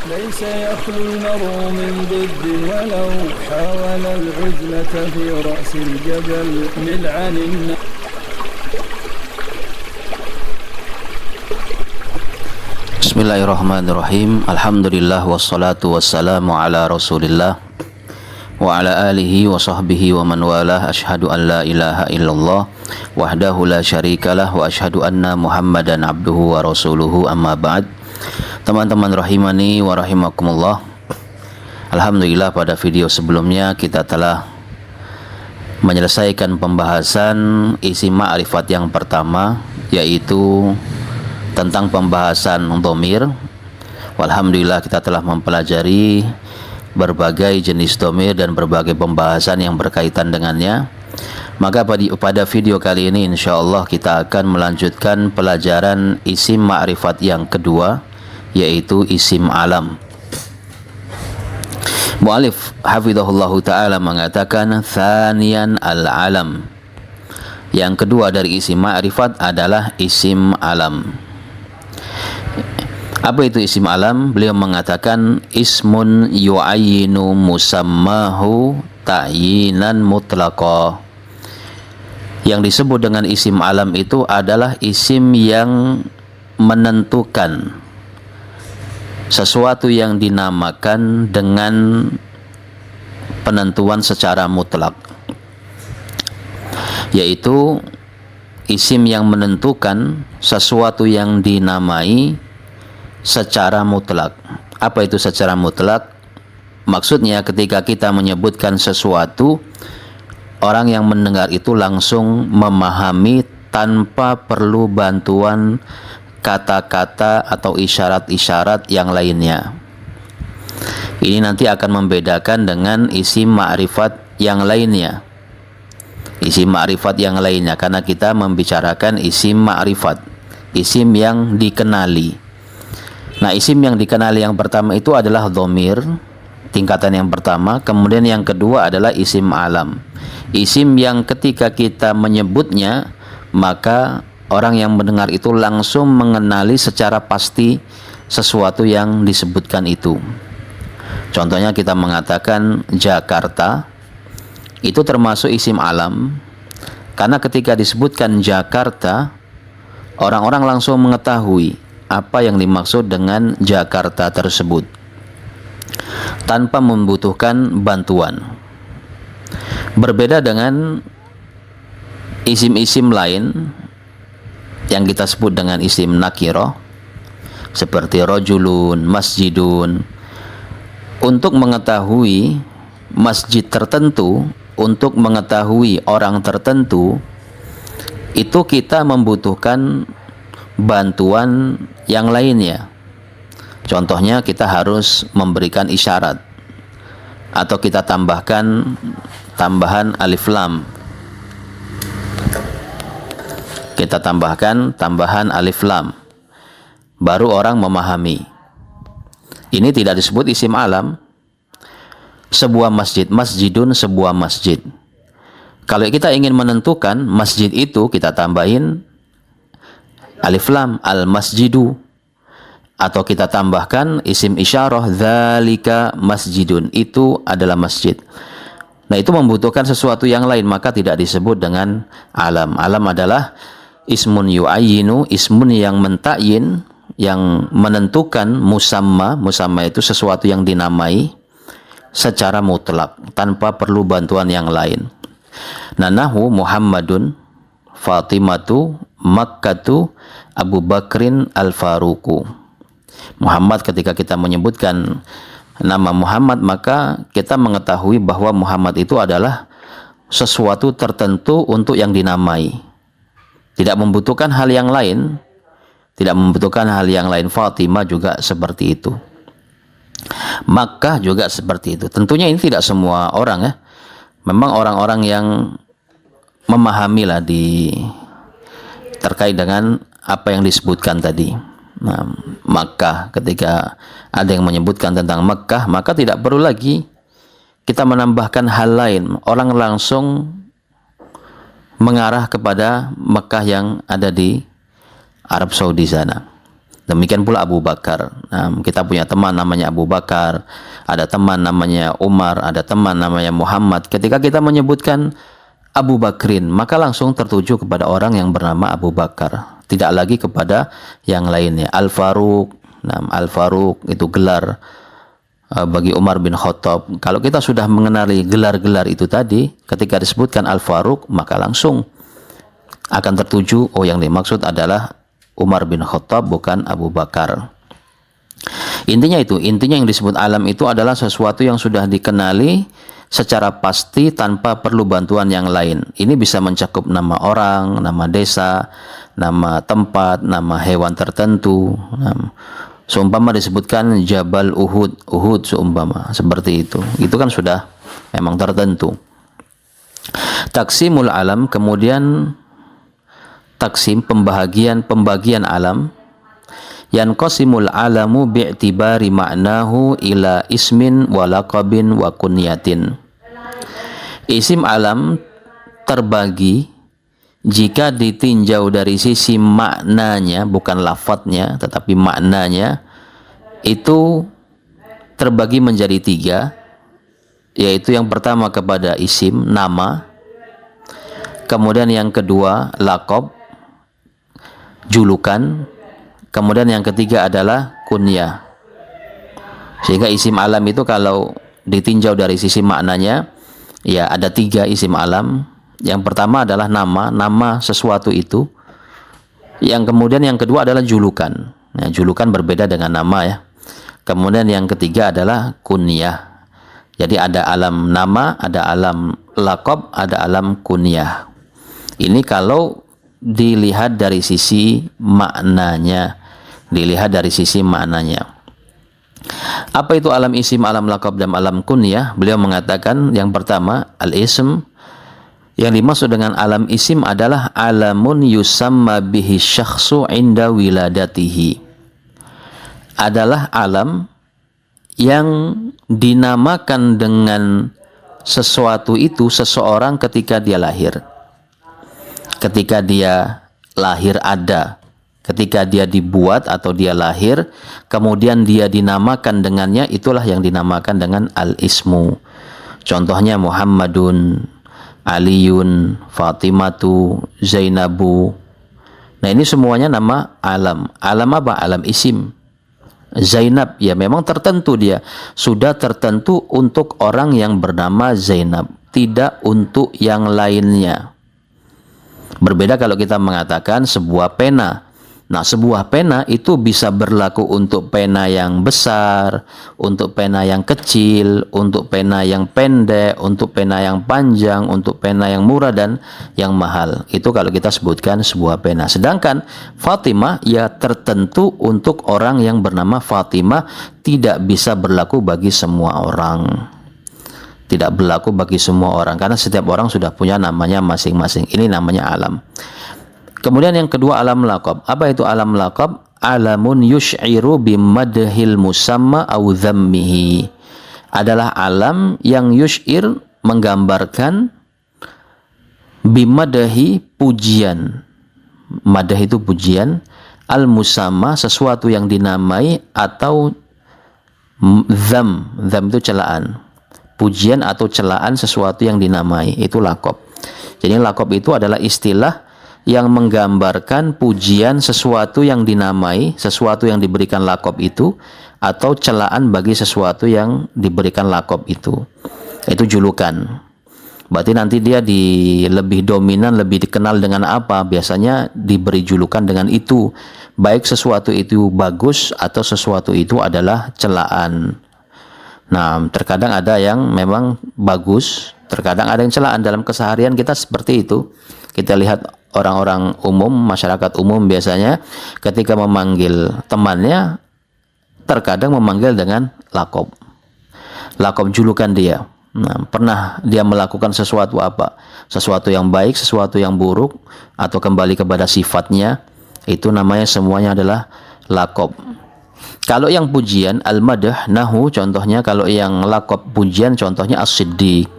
ليس يخلو المرء من ضد ولو حاول العزلة في رأس الجبل ملعن Bismillahirrahmanirrahim. Alhamdulillah wassalatu wassalamu ala Rasulillah wa ala alihi wa sahbihi wa man walah. Asyhadu an la ilaha illallah wahdahu la syarikalah wa asyhadu anna Muhammadan abduhu wa rasuluhu, amma ba'd. Teman-teman rahimani wa rahimakumullah. Alhamdulillah, pada video sebelumnya kita telah menyelesaikan pembahasan isi ma'rifat yang pertama, yaitu tentang pembahasan dhamir. Alhamdulillah kita telah mempelajari berbagai jenis dhamir dan berbagai pembahasan yang berkaitan dengannya. Maka pada video kali ini insyaallah kita akan melanjutkan pelajaran isim ma'rifat yang kedua, yaitu isim alam. Mu'alif hafizahullahu ta'ala mengatakan thaniyan al-alam. Yang kedua dari isim ma'rifat adalah isim alam. Apa itu isim alam? Beliau mengatakan ismun yu'ayyinu musammahu ta'yinan mutlaqa. Yang disebut dengan isim alam itu adalah isim yang menentukan sesuatu yang dinamakan dengan penentuan secara mutlak, yaitu isim yang menentukan sesuatu yang dinamai secara mutlak. Apa itu secara mutlak? Maksudnya ketika kita menyebutkan sesuatu, orang yang mendengar itu langsung memahami tanpa perlu bantuan kata-kata atau isyarat-isyarat yang lainnya. Ini nanti akan membedakan dengan isim ma'rifat yang lainnya. Isim ma'rifat yang lainnya, karena kita membicarakan isim ma'rifat, isim yang dikenali. Nah, isim yang dikenali yang pertama itu adalah dhamir, tingkatan yang pertama. Kemudian yang kedua adalah isim alam, isim yang ketika kita menyebutnya maka orang yang mendengar itu langsung mengenali secara pasti sesuatu yang disebutkan itu. Contohnya kita mengatakan Jakarta, itu termasuk isim alam, karena ketika disebutkan Jakarta, orang-orang langsung mengetahui apa yang dimaksud dengan Jakarta tersebut tanpa membutuhkan bantuan. Berbeda dengan isim-isim lain yang kita sebut dengan isim nakirah, seperti rajulun, masjidun. Untuk mengetahui masjid tertentu, untuk mengetahui orang tertentu, itu kita membutuhkan bantuan yang lainnya. Contohnya kita harus memberikan isyarat, atau kita tambahkan tambahan alif lam. Kita tambahkan tambahan alif lam, baru orang memahami. Ini tidak disebut isim alam. Sebuah masjid, masjidun, sebuah masjid. Kalau kita ingin menentukan masjid itu, kita tambahin alif lam, al masjidu, atau kita tambahkan isim isyarah, dzalika masjidun, itu adalah masjid. Nah, itu membutuhkan sesuatu yang lain, maka tidak disebut dengan alam. Alam adalah ismun yu'ayyinu, ismun yang mentakyin, yang menentukan musamma. Musamma itu sesuatu yang dinamai secara mutlak tanpa perlu bantuan yang lain. Nah, nahu Muhammadun, Fatimatu, Makkatu, Abu Bakrin, Al-Faruku. Muhammad, ketika kita menyebutkan nama Muhammad, maka kita mengetahui bahwa Muhammad itu adalah sesuatu tertentu untuk yang dinamai. Tidak membutuhkan hal yang lain. Tidak membutuhkan hal yang lain. Fatimah juga seperti itu. Makkah juga seperti itu. Tentunya ini tidak semua orang ya. Memang orang-orang yang memahamilah terkait dengan apa yang disebutkan tadi. Nah, Makkah, ketika ada yang menyebutkan tentang Makkah, maka tidak perlu lagi kita menambahkan hal lain. Orang langsung mengarah kepada Makkah yang ada di Arab Saudi sana. Demikian pula Abu Bakar. Nah, kita punya teman namanya Abu Bakar, ada teman namanya Umar, ada teman namanya Muhammad. Ketika kita menyebutkan Abu Bakrin, maka langsung tertuju kepada orang yang bernama Abu Bakar, tidak lagi kepada yang lainnya. Al-Faruq, nah, Al-Faruq itu gelar bagi Umar bin Khattab. Kalau kita sudah mengenali gelar-gelar itu tadi, ketika disebutkan Al-Faruq, maka langsung akan tertuju, oh yang dimaksud adalah Umar bin Khattab, bukan Abu Bakar. Intinya yang disebut alam itu adalah sesuatu yang sudah dikenali secara pasti tanpa perlu bantuan yang lain. Ini bisa mencakup nama orang, nama desa, nama tempat, nama hewan tertentu. Seumpama disebutkan Jabal Uhud seumpama seperti itu. Itu kan sudah memang tertentu. Taksimul alam, kemudian taksim pembagian alam. Yanqasimul alamu bi'tibari ma'nahu ila ismin wa laqabin wa kunyatin. Isim alam terbagi jika ditinjau dari sisi maknanya, bukan lafadznya tetapi maknanya, itu terbagi menjadi 3, yaitu yang pertama kepada isim, nama, kemudian yang kedua laqab, julukan, kemudian yang ketiga adalah kunyah. Sehingga isim alam itu kalau ditinjau dari sisi maknanya, ya ada 3 isim alam. Yang pertama adalah nama sesuatu itu. Yang kemudian yang kedua adalah julukan. Nah, julukan berbeda dengan nama ya. Kemudian yang ketiga adalah kunyah. Jadi ada alam nama, ada alam laqab, ada alam kunyah. Ini kalau dilihat dari sisi maknanya, Apa itu alam isim, alam laqab, dan alam kunyah? Beliau mengatakan yang pertama, al-ism. Yang dimaksud dengan alam isim adalah alamun yusamma bihi syakhsu inda wiladatihi. Adalah alam yang dinamakan dengan sesuatu itu seseorang ketika dia lahir. Ketika dia lahir ada, ketika dia dibuat atau dia lahir, kemudian dia dinamakan dengannya, itulah yang dinamakan dengan al-ismu. Contohnya Muhammadun, Aliyun, Fatimatu, Zainabu. Nah ini semuanya nama alam. Alam apa? Alam isim. Zainab, ya memang tertentu dia. Sudah tertentu untuk orang yang bernama Zainab, tidak untuk yang lainnya. Berbeda kalau kita mengatakan sebuah pena. Nah, sebuah pena itu bisa berlaku untuk pena yang besar, untuk pena yang kecil, untuk pena yang pendek, untuk pena yang panjang, untuk pena yang murah dan yang mahal. Itu kalau kita sebutkan sebuah pena. Sedangkan Fatimah ya tertentu untuk orang yang bernama Fatimah, tidak bisa berlaku bagi semua orang. Tidak berlaku bagi semua orang karena setiap orang sudah punya namanya masing-masing. Ini namanya alam. Kemudian yang kedua alam laqab. Apa itu alam laqab? Alamun yush'iru bimadhil musamma aw dhammihi. Adalah alam yang yush'ir, menggambarkan, bimadhi, pujian. Madah itu pujian, al musamma sesuatu yang dinamai, atau dham itu celaan. Pujian atau celaan sesuatu yang dinamai, itu laqab. Jadi laqab itu adalah istilah yang menggambarkan pujian sesuatu yang dinamai, sesuatu yang diberikan laqab itu, atau celaan bagi sesuatu yang diberikan laqab itu. Itu julukan. Berarti nanti dia lebih dominan, lebih dikenal dengan apa? Biasanya diberi julukan dengan itu. Baik sesuatu itu bagus atau sesuatu itu adalah celaan. Nah, terkadang ada yang memang bagus, terkadang ada yang celaan. Dalam keseharian kita seperti itu. Kita lihat orang-orang umum, masyarakat umum biasanya ketika memanggil temannya, terkadang memanggil dengan laqab. Laqab julukan dia. Nah, pernah dia melakukan sesuatu apa? Sesuatu yang baik, sesuatu yang buruk, atau kembali kepada sifatnya, itu namanya semuanya adalah laqab. Kalau yang pujian, al-madah, nahu, contohnya kalau yang laqab pujian, contohnya as-siddiq,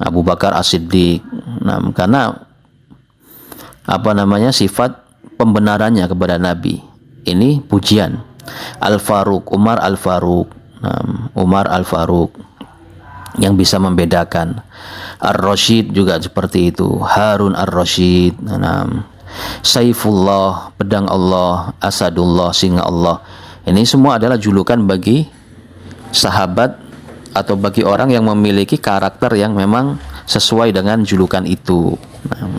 Abu Bakar as-siddiq. Nah, karena sifat pembenarannya kepada Nabi. ini pujian. Al-Faruq, Umar Al-Faruq. Umar Al-Faruq yang bisa membedakan. Ar-Rasyid juga seperti itu, Harun Ar-Rasyid. Saifullah, pedang Allah, Asadullah, singa Allah. Ini semua adalah julukan bagi sahabat atau bagi orang yang memiliki karakter yang memang sesuai dengan julukan itu.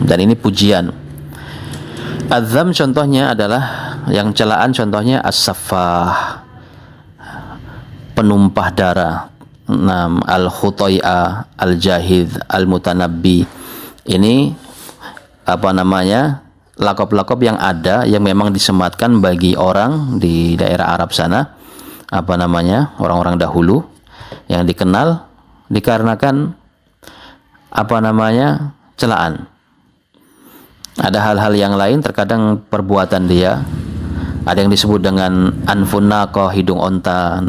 Dan ini pujian. Adzam contohnya adalah yang celaan, contohnya as-saffah, penumpah darah. Al-Khutai'ah, Al-Jahid, Al-Mutanabbi. Ini lakop-lakop yang ada yang memang disematkan bagi orang di daerah Arab sana, orang-orang dahulu yang dikenal dikarenakan celaan. Ada hal-hal yang lain, terkadang perbuatan dia, ada yang disebut dengan anfun naqah, hidung onta,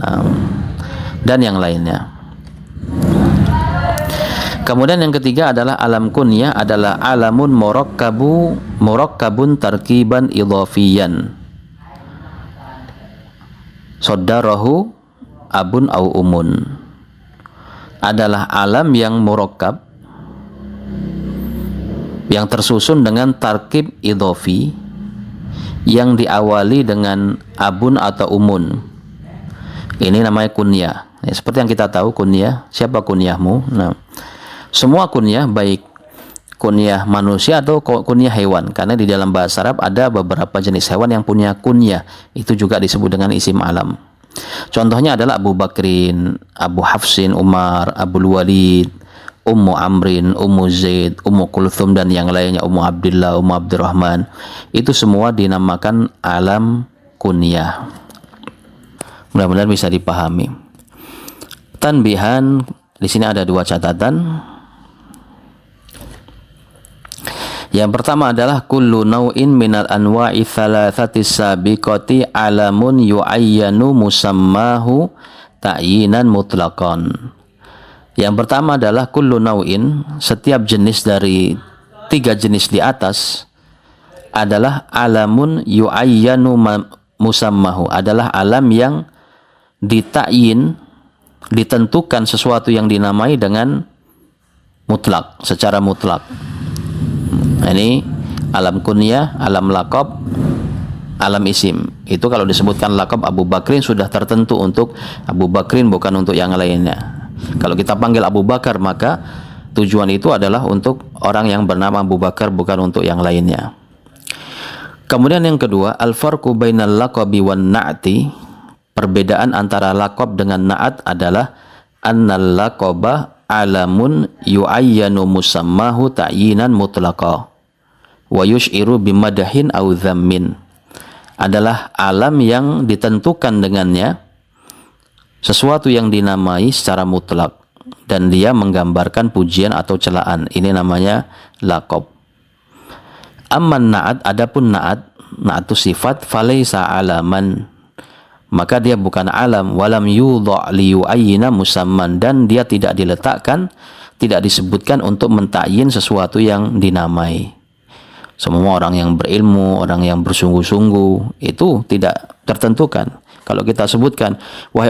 dan yang lainnya. Kemudian yang ketiga adalah alam kunyah, adalah alamun murakkabun tarkiban idhafiyan saddarahu abun au umun. Adalah alam yang murakkab, yang tersusun dengan tarkib idhafi, yang diawali dengan abun atau umun. Ini namanya kunyah. Ya, seperti yang kita tahu kunyah, siapa kunyahmu? Semua kunyah, baik kunyah manusia atau kunyah hewan, karena di dalam bahasa Arab ada beberapa jenis hewan yang punya kunyah, itu juga disebut dengan isim alam. Contohnya adalah Abu Bakrin, Abu Hafsin, Umar, Abul Walid, Ummu Amrin, Ummu Zaid, Ummu Kulthum, dan yang lainnya, Ummu Abdillah, Ummu Abdurrahman. Itu semua dinamakan alam kunyah. Mudah-mudahan bisa dipahami. Tanbihan, di sini ada dua catatan. Yang pertama adalah kullu naw'in minal anwa'i thalathatis sabiqati alamun yu'ayyanu musammahu ta'yinan mutlaqan. Yang pertama adalah kullu naw'in, setiap jenis dari tiga jenis di atas adalah alamun yu'ayyanu musammahu, adalah alam yang ditakyin, ditentukan sesuatu yang dinamai dengan mutlak, secara mutlak. Ini alam kunyah, alam lakob, alam isim. Itu kalau disebutkan lakob Abu Bakrin sudah tertentu untuk Abu Bakrin, bukan untuk yang lainnya. Kalau kita panggil Abu Bakar, maka tujuan itu adalah untuk orang yang bernama Abu Bakar, bukan untuk yang lainnya. Kemudian yang kedua, al-farqu bainal laqabi wan na'ti. Perbedaan antara lakob dengan na'at adalah annal laqaba alamun yu'ayyanu musammahu ta'yinan mutlaqa wa yush'iru bimadahin au dhammin. Adalah alam yang ditentukan dengannya sesuatu yang dinamai secara mutlak dan dia menggambarkan pujian atau celaan. Ini namanya laqab. Amman na'at, adapun na'at itu sifat, falaysa alaman, maka dia bukan alam, walam yudha liyu'ayyina musamman, dan dia tidak diletakkan, tidak disebutkan untuk mentakyin sesuatu yang dinamai. Semua orang yang berilmu, orang yang bersungguh-sungguh, itu tidak tertentukan. Kalau kita sebutkan wahai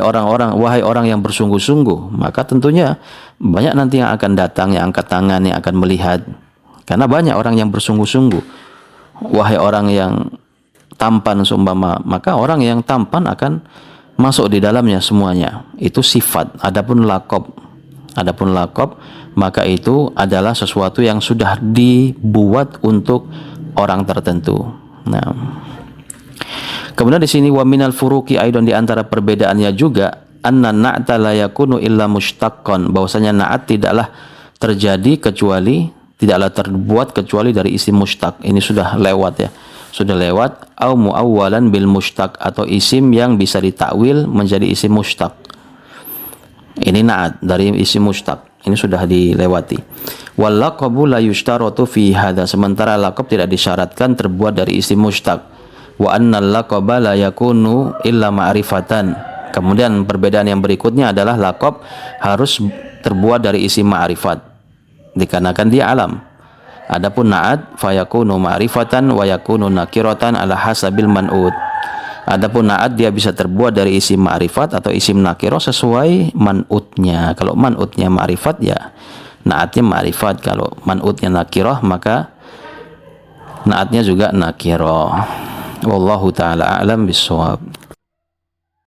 orang yang bersungguh-sungguh, maka tentunya banyak nanti yang akan datang, yang angkat tangan, yang akan melihat, karena banyak orang yang bersungguh-sungguh. Wahai orang yang tampan seumpama, maka orang yang tampan akan masuk di dalamnya semuanya. Itu sifat. Adapun laqab, maka itu adalah sesuatu yang sudah dibuat untuk orang tertentu. Nah, kemudian di sini wa minal furuqi aidan, di antara perbedaannya juga anna na'ta la yakunu illa mushtaqqan, bahwasanya na'at tidaklah terbuat kecuali dari isim mushtaq. Ini sudah lewat ya. Sudah lewat. Au muawwalan bil mushtaq, atau isim yang bisa ditakwil menjadi isim mushtaq. Ini na'at dari isim mushtaq. Ini sudah dilewati. Wal laqabu la yushtaratu fi hadza, sementara laqab tidak disyaratkan terbuat dari isim mushtaq. Wa annal laqaba la yakunu illa ma'rifatan. Kemudian perbedaan yang berikutnya adalah laqab harus terbuat dari isim ma'rifat, dikarenakan dia alam. Adapun na'at fayakunu ma'rifatan wa yakunu nakiratan ala hasabil man'ud. Adapun naat dia bisa terbuat dari isim ma'rifat atau isim nakirah sesuai man'utnya. Kalau man'utnya ma'rifat ya naatnya ma'rifat. Kalau man'utnya nakirah maka naatnya juga nakirah. Wallahu ta'ala a'lam bishawab.